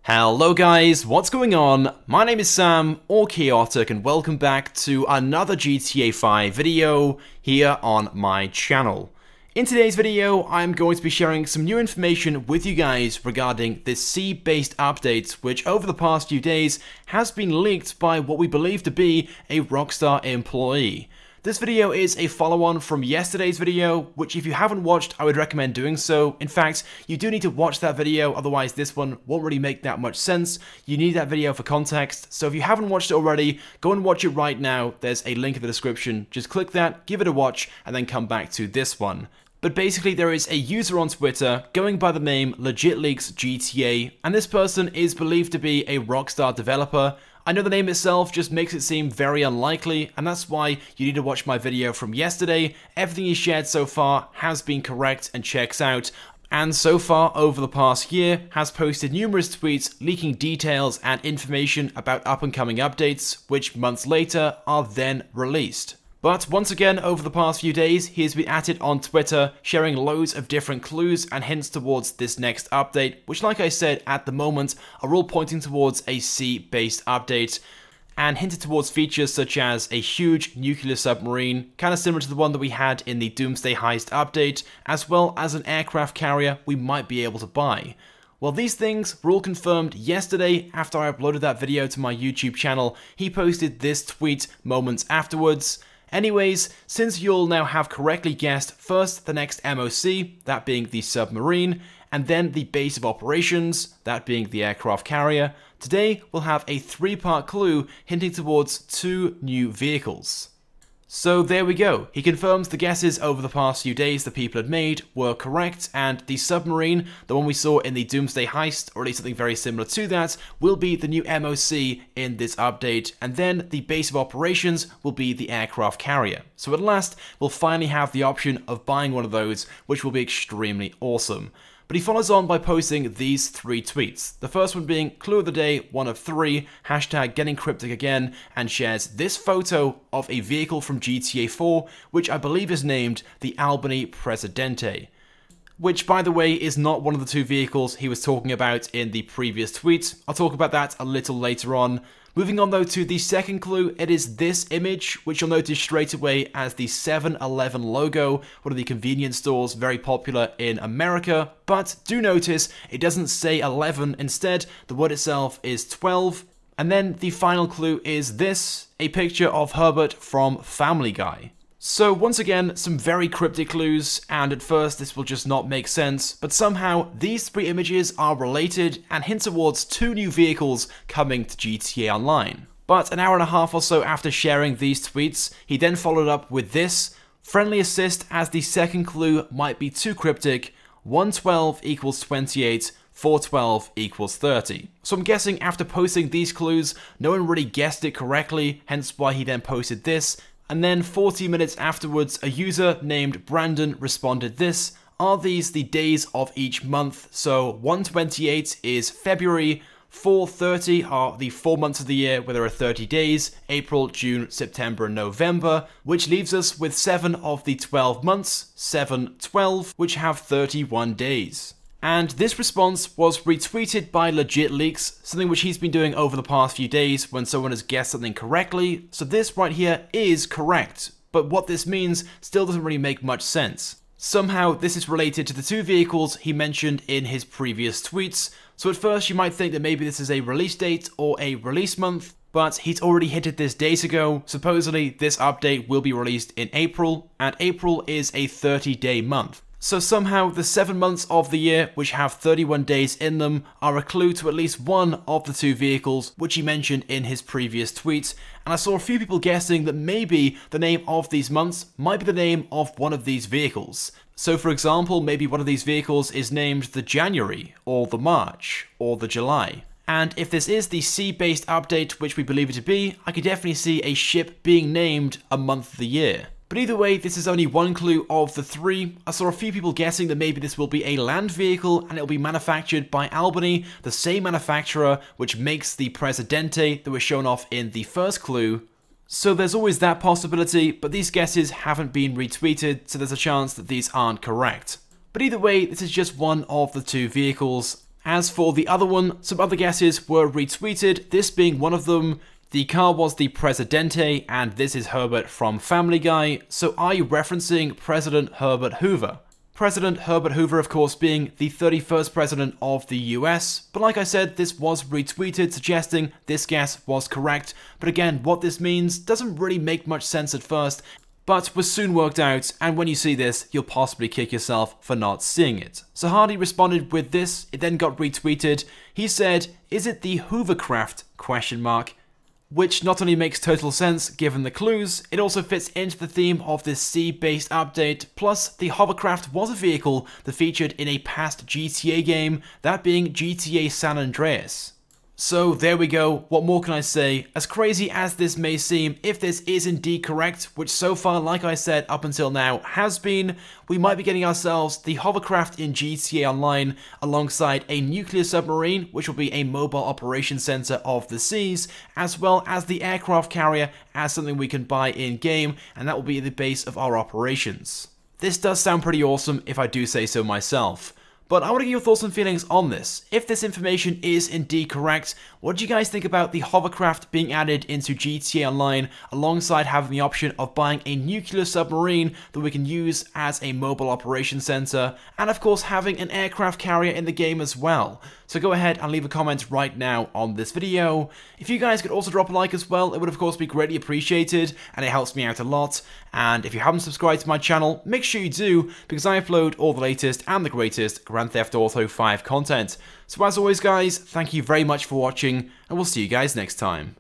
Hello guys, what's going on? My name is Sam, or Chaotic, and welcome back to another GTA 5 video here on my channel. In today's video, I'm going to be sharing some new information with you guys regarding this sea-based update, which over the past few days has been leaked by what we believe to be a Rockstar employee. This video is a follow-on from yesterday's video, which if you haven't watched, I would recommend doing so. In fact, you do need to watch that video, otherwise this one won't really make that much sense. You need that video for context, so if you haven't watched it already, go and watch it right now. There's a link in the description. Just click that, give it a watch, and then come back to this one. But basically, there is a user on Twitter going by the name LegitLeaksGTA, and this person is believed to be a Rockstar developer. I know the name itself just makes it seem very unlikely, and that's why you need to watch my video from yesterday. Everything he shared so far has been correct and checks out, and so far over the past year has posted numerous tweets leaking details and information about up-and-coming updates, which months later are then released. But once again, over the past few days, he has been at it on Twitter, sharing loads of different clues and hints towards this next update, which like I said, at the moment, are all pointing towards a sea-based update, and hinted towards features such as a huge nuclear submarine, kind of similar to the one that we had in the Doomsday Heist update, as well as an aircraft carrier we might be able to buy. Well, these things were all confirmed yesterday after I uploaded that video to my YouTube channel. He posted this tweet moments afterwards. Anyways, since you'll now have correctly guessed first the next MOC, that being the submarine, and then the base of operations, that being the aircraft carrier, today we'll have a three-part clue hinting towards two new vehicles. So there we go, he confirms the guesses over the past few days that people had made were correct, and the submarine, the one we saw in the Doomsday Heist, or at least something very similar to that, will be the new MOC in this update, and then the base of operations will be the aircraft carrier. So at last, we'll finally have the option of buying one of those, which will be extremely awesome. But he follows on by posting these three tweets. The first one being clue of the day, one of three, hashtag getting cryptic again, and shares this photo of a vehicle from GTA 4, which I believe is named the Albany Presidente. Which, by the way, is not one of the two vehicles he was talking about in the previous tweet. I'll talk about that a little later on. Moving on though to the second clue, it is this image, which you'll notice straight away as the 7-Eleven logo, one of the convenience stores very popular in America, but do notice it doesn't say 11, instead the word itself is 12. And then the final clue is this, a picture of Herbert from Family Guy. So once again, some very cryptic clues, and at first this will just not make sense, but somehow these three images are related and hint towards two new vehicles coming to GTA Online. But an hour and a half or so after sharing these tweets, he then followed up with this, friendly assist as the second clue might be too cryptic, 112 equals 28, 412 equals 30. So I'm guessing after posting these clues, no one really guessed it correctly, hence why he then posted this. And then 40 minutes afterwards, a user named Brandon responded this, are these the days of each month? So 128 is February, 430 are the 4 months of the year where there are 30 days, April, June, September and November, which leaves us with 7 of the 12 months, 7, 12, which have 31 days. And this response was retweeted by LegitLeaks, something which he's been doing over the past few days when someone has guessed something correctly, so this right here is correct. But what this means still doesn't really make much sense. Somehow this is related to the two vehicles he mentioned in his previous tweets, so at first you might think that maybe this is a release date or a release month, but he's already hinted this days ago. Supposedly this update will be released in April, and April is a 30-day month. So somehow the 7 months of the year, which have 31 days in them, are a clue to at least one of the two vehicles, which he mentioned in his previous tweet. And I saw a few people guessing that maybe the name of these months might be the name of one of these vehicles. So for example, maybe one of these vehicles is named the January, or the March, or the July. And if this is the sea-based update, which we believe it to be, I could definitely see a ship being named a month of the year. But either way, this is only one clue of the three. I saw a few people guessing that maybe this will be a land vehicle and it'll be manufactured by Albany, the same manufacturer which makes the Presidente that was shown off in the first clue. So there's always that possibility, but these guesses haven't been retweeted, so there's a chance that these aren't correct. But either way, this is just one of the two vehicles, As for the other one, some other guesses were retweeted, this being one of them. The car was the Presidente, and this is Herbert from Family Guy, so are you referencing President Herbert Hoover? President Herbert Hoover, of course, being the 31st president of the US, but like I said, this was retweeted suggesting this guess was correct, but again, what this means doesn't really make much sense at first, but was soon worked out, and when you see this, you'll possibly kick yourself for not seeing it. So Hardy responded with this, it then got retweeted. He said, "Is it the Hovercraft?" ? Which not only makes total sense given the clues, it also fits into the theme of this sea-based update, plus the Hovercraft was a vehicle that featured in a past GTA game, that being GTA San Andreas. So there we go, what more can I say? As crazy as this may seem, if this is indeed correct, which so far, like I said, up until now has been, we might be getting ourselves the Hovercraft in GTA Online alongside a nuclear submarine, which will be a mobile operation center of the seas, as well as the aircraft carrier as something we can buy in-game, and that will be the base of our operations. This does sound pretty awesome if I do say so myself. But I want to get your thoughts and feelings on this. If this information is indeed correct, what do you guys think about the Hovercraft being added into GTA Online alongside having the option of buying a nuclear submarine that we can use as a mobile operation center, and of course having an aircraft carrier in the game as well? So go ahead and leave a comment right now on this video. If you guys could also drop a like as well, it would of course be greatly appreciated and it helps me out a lot. And if you haven't subscribed to my channel, make sure you do, because I upload all the latest and the greatest Grand Theft Auto 5 content. So as always guys, thank you very much for watching, and we'll see you guys next time.